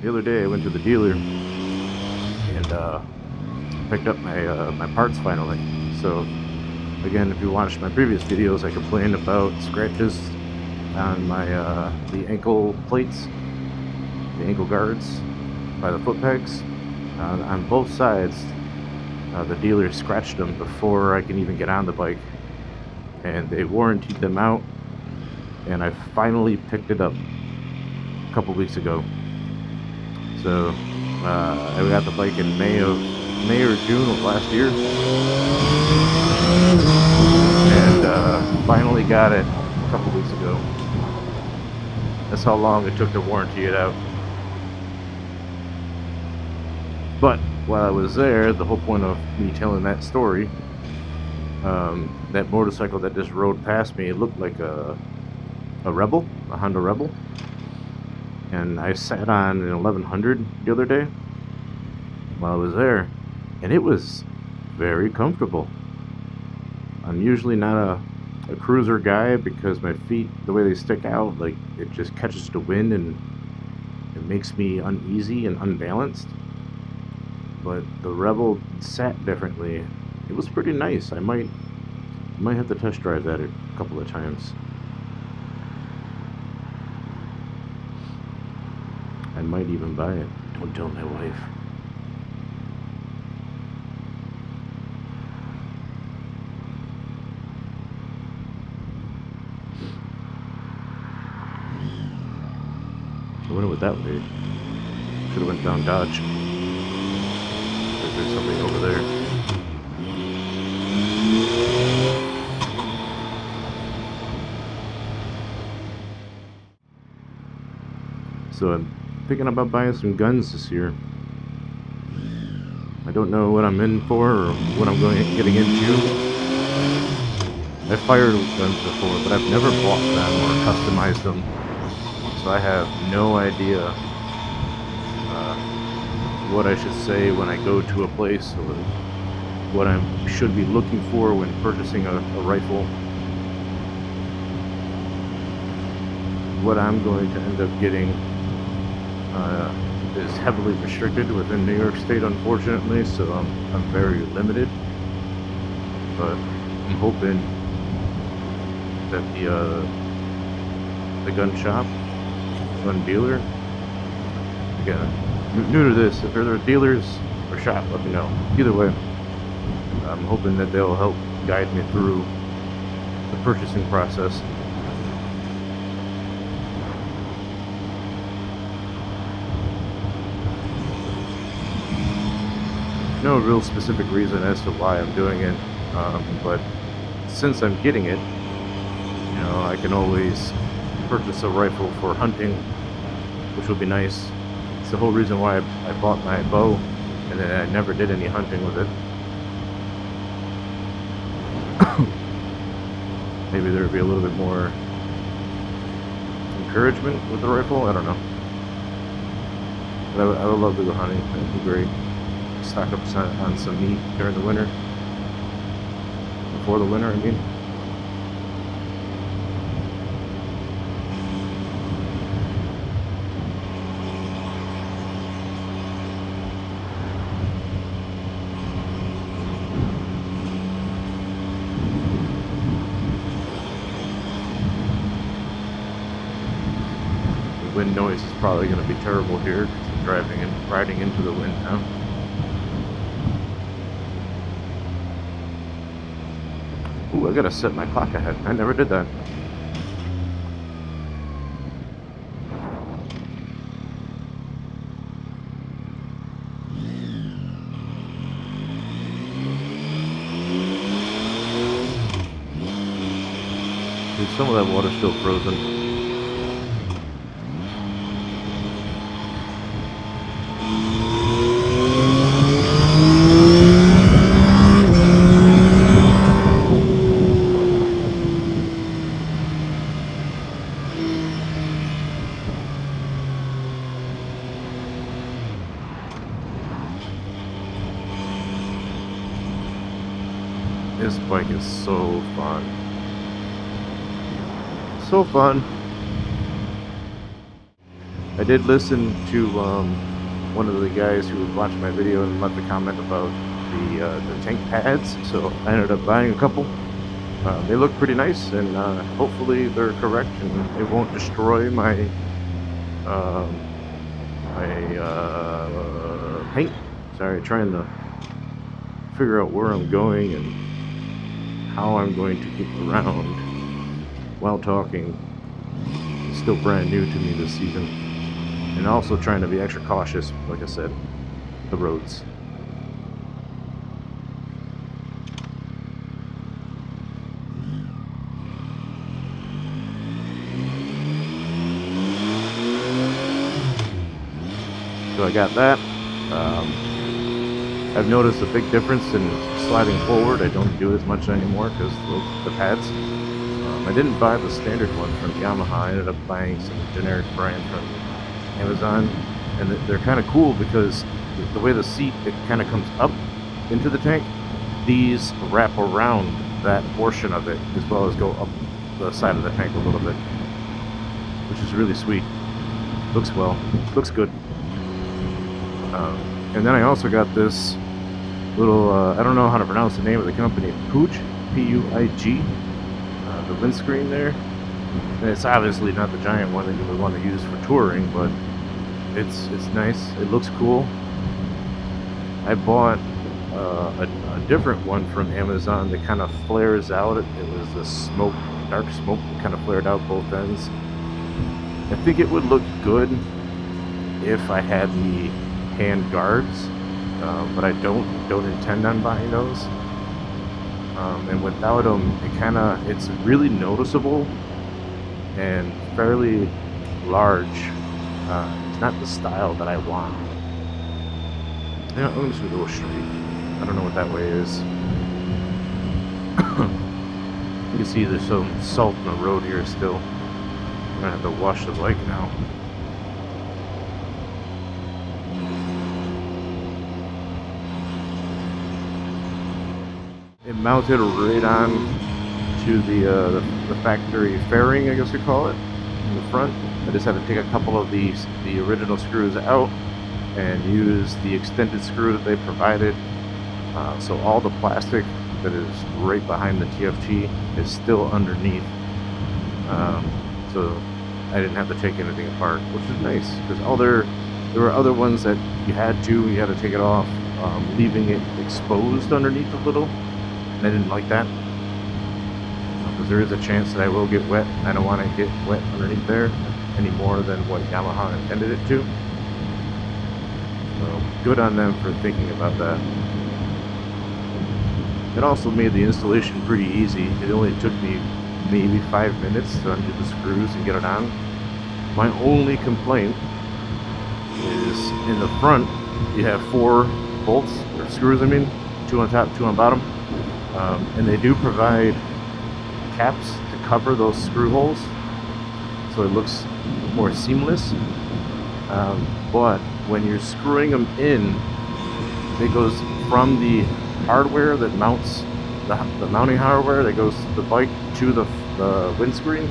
the other day I went to the dealer and picked up my parts finally. So again, if you watched my previous videos, I complained about scratches on my the ankle plates, the ankle guards by the foot pegs. On both sides, the dealer scratched them before I can even get on the bike, and they warrantied them out, and I finally picked it up a couple weeks ago. So I got the bike in May or June of last year, and finally got it a couple weeks ago. That's how long it took to warranty it out. But while I was there, the whole point of me telling that story, that motorcycle that just rode past me, it looked like a Rebel, a Honda Rebel. And I sat on an 1100 the other day while I was there, and it was very comfortable. I'm usually not a cruiser guy because my feet, the way they stick out, like it just catches the wind and it makes me uneasy and unbalanced. But the Rebel sat differently. It was pretty nice. I might have to test drive that a couple of times. I might even buy it. Don't tell my wife. I wonder what that would be. Should have went down Dodge. There's something over there. So I'm thinking about buying some guns this year. I don't know what I'm in for or what I'm getting into. I've fired guns before, but I've never bought them or customized them. So I have no idea what I should say when I go to a place or what I should be looking for when purchasing a rifle. What I'm going to end up getting is heavily restricted within New York State, unfortunately, so I'm very limited. But I'm hoping that the gun shop, gun dealer, again, new to this, if there are dealers or shop, let me know. Either way, I'm hoping that they'll help guide me through the purchasing process. No real specific reason as to why I'm doing it, but since I'm getting it, I can always purchase a rifle for hunting, which would be nice. It's the whole reason why I bought my bow, and then I never did any hunting with it. Maybe there would be a little bit more encouragement with the rifle, I don't know. But I would love to go hunting, that'd be great. Stock up on some meat during the winter. Before the winter, I mean. The wind noise is probably going to be terrible here because I'm riding into the wind now. Ooh, I gotta set my clock ahead. I never did that. Dude, some of that water's still frozen. This bike is so fun. So fun. I did listen to one of the guys who was watching my video and left a comment about the tank pads, so I ended up buying a couple. They look pretty nice, and hopefully they're correct, and it won't destroy my paint. Sorry, trying to figure out where I'm going and how I'm going to get around while talking. It's still brand new to me this season, and also trying to be extra cautious, like I said, the roads. So I got that. I've noticed a big difference in sliding forward. I don't do as much anymore because the pads. I didn't buy the standard one from Yamaha. I ended up buying some generic brand from Amazon, and they're kind of cool because the way the seat, it kind of comes up into the tank. These wrap around that portion of it as well as go up the side of the tank a little bit, which is really sweet. Looks well, looks good. And then I also got this little, I don't know how to pronounce the name of the company, Puig, P-U-I-G, the windscreen there. And it's obviously not the giant one that you would want to use for touring, but it's nice. It looks cool. I bought a different one from Amazon that kind of flares out. It was a smoke, dark smoke that kind of flared out both ends. I think it would look good if I had the hand guards, but I don't intend on buying those. And without them, it's really noticeable and fairly large. It's not the style that I want. Yeah, I'm just gonna go straight. I don't know what that way is. You can see there's some salt in the road here still. I'm gonna have to wash the bike now. It mounted right on to the factory fairing, I guess we call it, in the front. I just had to take a couple of the original screws out and use the extended screw that they provided. So all the plastic that is right behind the TFT is still underneath. So I didn't have to take anything apart, which is nice, because there were other ones that you had to take it off, leaving it exposed underneath a little. And I didn't like that, because there is a chance that I will get wet, and I don't want to get wet underneath there any more than what Yamaha intended it to. So good on them for thinking about that. It also made the installation pretty easy. It only took me maybe 5 minutes to undo the screws and get it on. My only complaint is in the front you have 4 bolts, or screws I mean, 2 on top, 2 on bottom. And they do provide caps to cover those screw holes, so it looks more seamless. But when you're screwing them in, it goes from the hardware that mounts the mounting hardware that goes to the bike to the windscreen.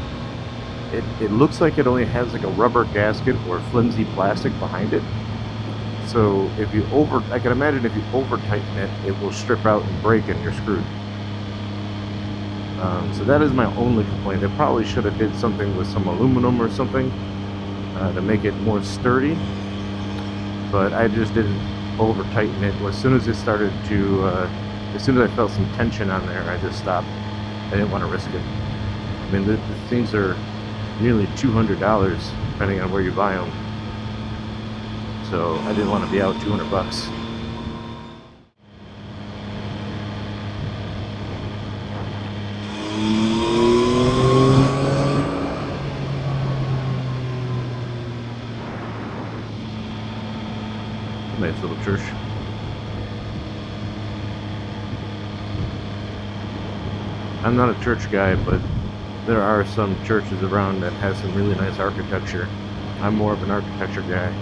It looks like it only has like a rubber gasket or flimsy plastic behind it. So if you I can imagine if you over tighten it, it will strip out and break and you're screwed. So that is my only complaint. They probably should have did something with some aluminum or something to make it more sturdy. But I just didn't over tighten it. As soon as it started to, as soon as I felt some tension on there, I just stopped. I didn't want to risk it. I mean, the things are nearly $200 depending on where you buy them. So I didn't want to be out $200. Nice little church. I'm not a church guy, but there are some churches around that have some really nice architecture. I'm more of an architecture guy.